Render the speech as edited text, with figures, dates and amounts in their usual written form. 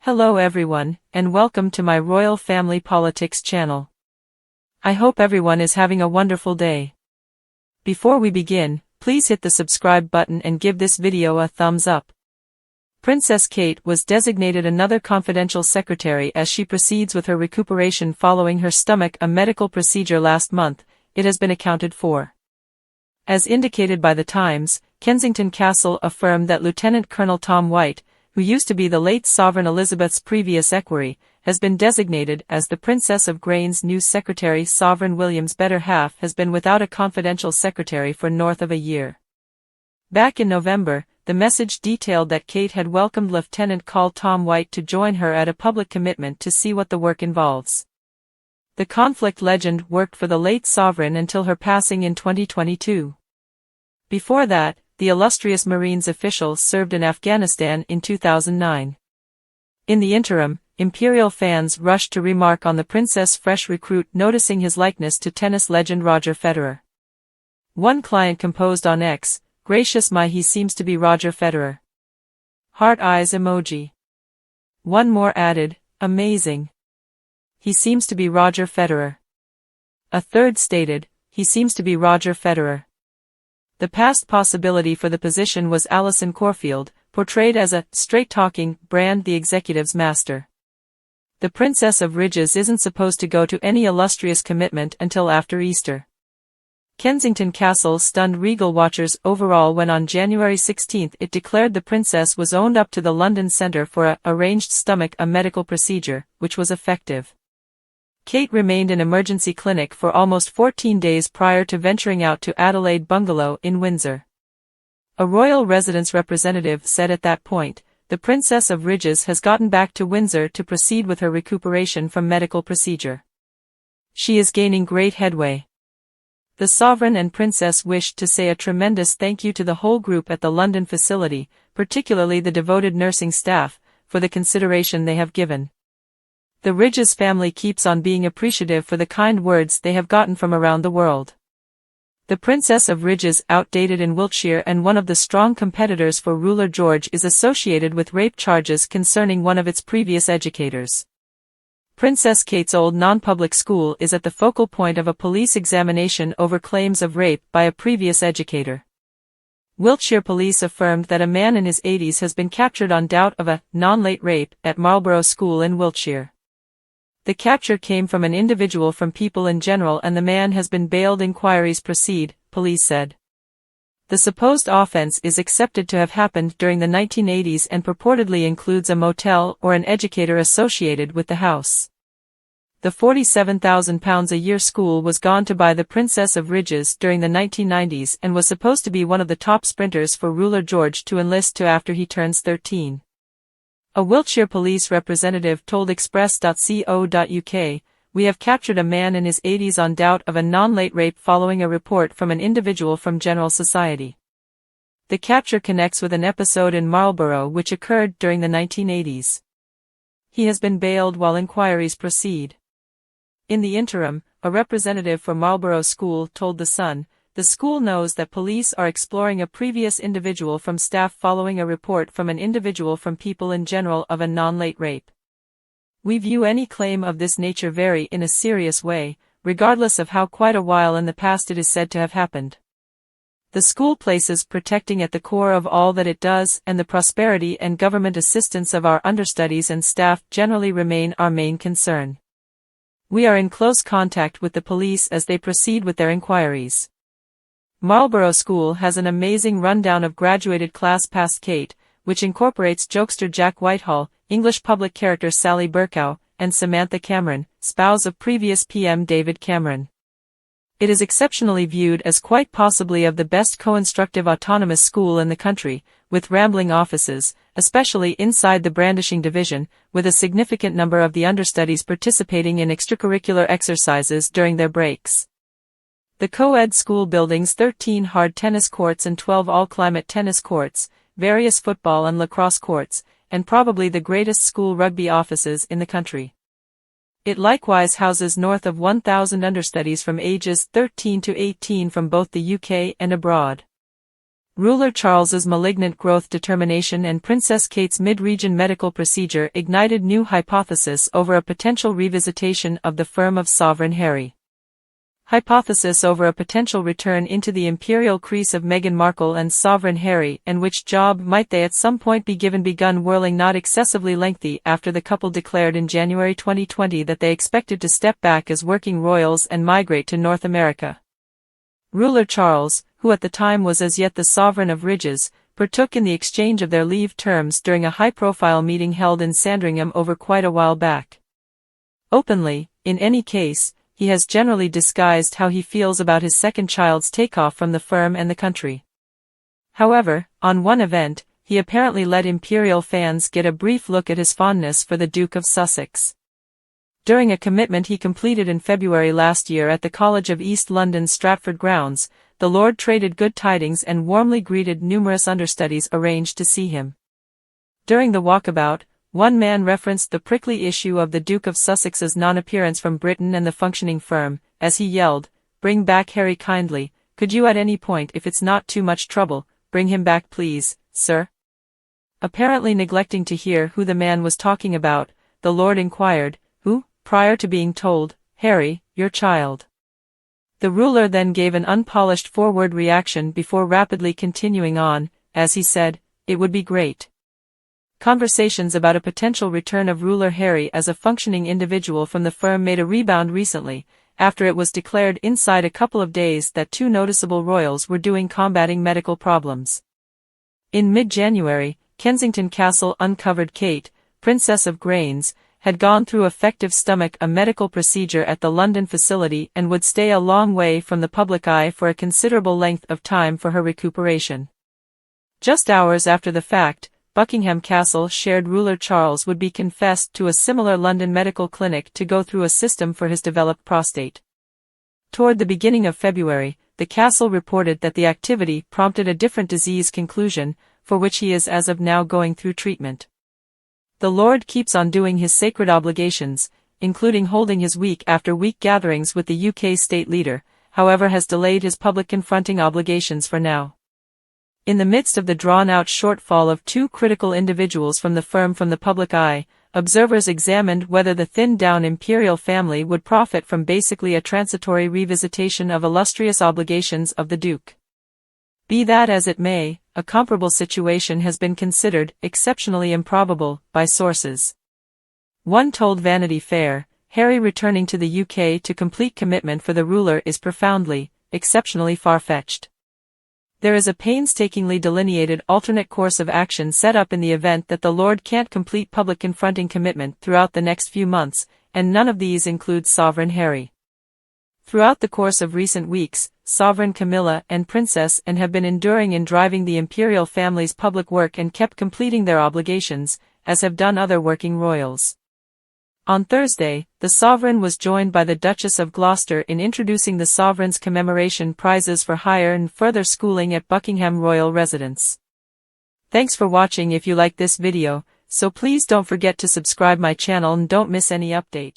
Hello everyone, and welcome to my Royal Family Politics channel. I hope everyone is having a wonderful day. Before we begin, please hit the subscribe button and give this video a thumbs up. Princess Kate was designated another confidential secretary as she proceeds with her recuperation following her stomach medical procedure last month, it has been accounted for. As indicated by The Times, Kensington Castle affirmed that Lieutenant Colonel Tom White, who used to be the late Sovereign Elizabeth's previous equerry, has been designated as the Princess of Grain's new secretary. Sovereign William's better half has been without a confidential secretary for north of a year. Back in November, the message detailed that Kate had welcomed Lieutenant Colonel Tom White to join her at a public commitment to see what the work involves. The conflict legend worked for the late sovereign until her passing in 2022. Before that, the illustrious Marines official served in Afghanistan in 2009. In the interim, Imperial fans rushed to remark on the princess' fresh recruit, noticing his likeness to tennis legend Roger Federer. One client composed on X, "Gracious my, he seems to be Roger Federer." Heart eyes emoji. One more added, "Amazing. He seems to be Roger Federer." A third stated, "He seems to be Roger Federer." The past possibility for the position was Alison Corfield, portrayed as a straight-talking Brand the executive's master. The Princess of Ridges isn't supposed to go to any illustrious commitment until after Easter. Kensington Castle stunned Regal watchers overall when on January 16 it declared the princess was owned up to the London Centre for a arranged stomach medical procedure, which was effective. Kate remained in emergency clinic for almost 14 days prior to venturing out to Adelaide Bungalow in Windsor. A royal residence representative said at that point, "The Princess of Ridges has gotten back to Windsor to proceed with her recuperation from medical procedure. She is gaining great headway." The sovereign and princess wished to say a tremendous thank you to the whole group at the London facility, particularly the devoted nursing staff, for the consideration they have given. The Ridges family keeps on being appreciative for the kind words they have gotten from around the world. The Princess of Ridges, outdated in Wiltshire and one of the strong competitors for ruler George, is associated with rape charges concerning one of its previous educators. Princess Kate's old non-public school is at the focal point of a police examination over claims of rape by a previous educator. Wiltshire police affirmed that a man in his 80s has been captured on doubt of a non-late rape at Marlborough School in Wiltshire. The capture came from an individual from People in General and the man has been bailed. Inquiries proceed, police said. The supposed offense is accepted to have happened during the 1980s and purportedly includes a motel or an educator associated with the house. The £47,000 a year school was gone to by the Princess of Ridges during the 1990s and was supposed to be one of the top sprinters for ruler George to enlist to after he turns 13. A Wiltshire police representative told Express.co.uk, "We have captured a man in his 80s on doubt of a non-late rape following a report from an individual from General Society." The capture connects with an episode in Marlborough which occurred during the 1980s. He has been bailed while inquiries proceed. In the interim, a representative for Marlborough School told The Sun, "The school knows that police are exploring a previous individual from staff following a report from an individual from People in General of a non-late rape. We view any claim of this nature very in a serious way, regardless of how quite a while in the past it is said to have happened. The school places protecting at the core of all that it does, and the prosperity and government assistance of our understudies and staff generally remain our main concern. We are in close contact with the police as they proceed with their inquiries." Marlborough School has an amazing rundown of graduated class past Kate, which incorporates jokester Jack Whitehall, English public character Sally Bercow, and Samantha Cameron, spouse of previous PM David Cameron. It is exceptionally viewed as quite possibly of the best co-instructive autonomous school in the country, with rambling offices, especially inside the brandishing division, with a significant number of the understudies participating in extracurricular exercises during their breaks. The co-ed school buildings 13 hard tennis courts and 12 all-climate tennis courts, various football and lacrosse courts, and probably the greatest school rugby offices in the country. It likewise houses north of 1,000 understudies from ages 13 to 18 from both the UK and abroad. Ruler Charles's malignant growth determination and Princess Kate's mid-region medical procedure ignited new hypothesis over a potential revisitation of the firm of Sovereign Harry. Hypothesis over a potential return into the imperial crease of Meghan Markle and Sovereign Harry, and which job might they at some point be given, begun whirling not excessively lengthy after the couple declared in January 2020 that they expected to step back as working royals and migrate to North America. Ruler Charles, who at the time was as yet the sovereign of Ridges, partook in the exchange of their leave terms during a high-profile meeting held in Sandringham over quite a while back. Openly, in any case, he has generally disguised how he feels about his second child's takeoff from the firm and the country. However, on one event, he apparently let imperial fans get a brief look at his fondness for the Duke of Sussex. During a commitment he completed in February last year at the College of East London's Stratford grounds, the Lord traded good tidings and warmly greeted numerous understudies arranged to see him. During the walkabout, one man referenced the prickly issue of the Duke of Sussex's non-appearance from Britain and the functioning firm, as he yelled, "Bring back Harry kindly, could you at any point, if it's not too much trouble, bring him back please, sir?" Apparently neglecting to hear who the man was talking about, the Lord inquired, "Who?" prior to being told, "Harry, your child." The ruler then gave an unpolished forward reaction before rapidly continuing on, as he said, "It would be great." Conversations about a potential return of Ruler Harry as a functioning individual from the firm made a rebound recently, after it was declared inside a couple of days that two noticeable royals were combating medical problems. In mid-January, Kensington Castle uncovered Kate, Princess of Grains, had gone through effective stomach a medical procedure at the London facility and would stay a long way from the public eye for a considerable length of time for her recuperation. Just hours after the fact, Buckingham Castle shared Ruler Charles would be confessed to a similar London medical clinic to go through a system for his developed prostate. Toward the beginning of February, the castle reported that the activity prompted a different disease conclusion, for which he is as of now going through treatment. The Lord keeps on doing his sacred obligations, including holding his week-after-week gatherings with the UK state leader, however has delayed his public confronting obligations for now. In the midst of the drawn-out shortfall of two critical individuals from the firm from the public eye, observers examined whether the thinned-down imperial family would profit from basically a transitory revisitation of illustrious obligations of the Duke. Be that as it may, a comparable situation has been considered exceptionally improbable by sources. One told Vanity Fair, "Harry returning to the UK to complete commitment for the ruler is profoundly, exceptionally far-fetched. There is a painstakingly delineated alternate course of action set up in the event that the Lord can't complete public confronting commitment throughout the next few months, and none of these includes Sovereign Harry. Throughout the course of recent weeks, Sovereign Camilla and Princess Anne have been enduring in driving the imperial family's public work and kept completing their obligations, as have done other working royals." On Thursday, the sovereign was joined by the Duchess of Gloucester in introducing the sovereign's commemoration prizes for higher and further schooling at Buckingham Royal Residence. Thanks for watching. If you like this video, so please don't forget to subscribe my channel and don't miss any update.